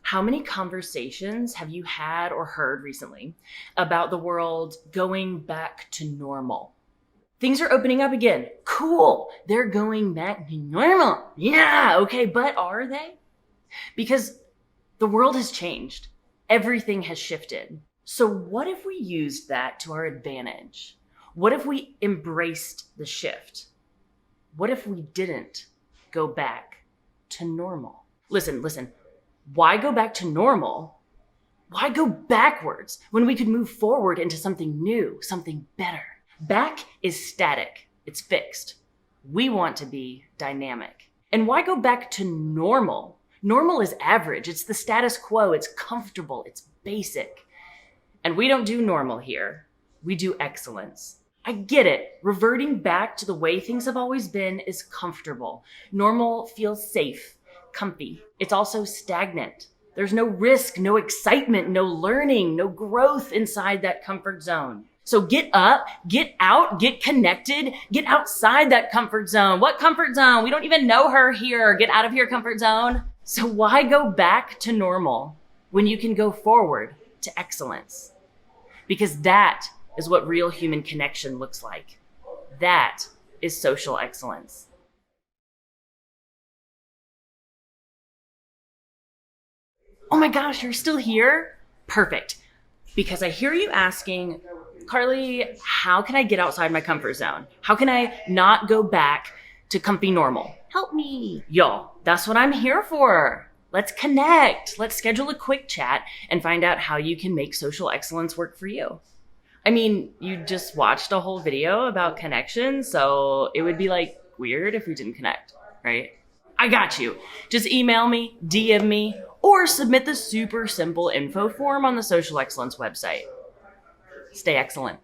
How many conversations have you had or heard recently about the world going back to normal? Things are opening up again. Cool. They're going back to normal. Yeah. Okay. But are they? Because the world has changed. Everything has shifted. So what if we used that to our advantage? What if we embraced the shift? What if we didn't go back to normal? Listen. Why go back to normal? Why go backwards when we could move forward into something new, something better? Back is static. It's fixed. We want to be dynamic. And why go back to normal? Normal is average. It's the status quo. It's comfortable. It's basic. And we don't do normal here. We do excellence. I get it. Reverting back to the way things have always been is comfortable. Normal feels safe, comfy. It's also stagnant. There's no risk, no excitement, no learning, no growth inside that comfort zone. So get up, get out, get connected, get outside that comfort zone. What comfort zone? We don't even know her here. Get out of your comfort zone. So why go back to normal when you can go forward to excellence? Because that is what real human connection looks like. That is social excellence. Oh my gosh, you're still here? Perfect. Because I hear you asking, Carly, how can I get outside my comfort zone? How can I not go back to comfy normal? Help me. Y'all, that's what I'm here for. Let's connect. Let's schedule a quick chat and find out how you can make social excellence work for you. I mean, you just watched a whole video about connection, so it would be like weird if we didn't connect, right? I got you. Just email me, DM me, or submit the super simple info form on the Social Excellence website. Stay excellent.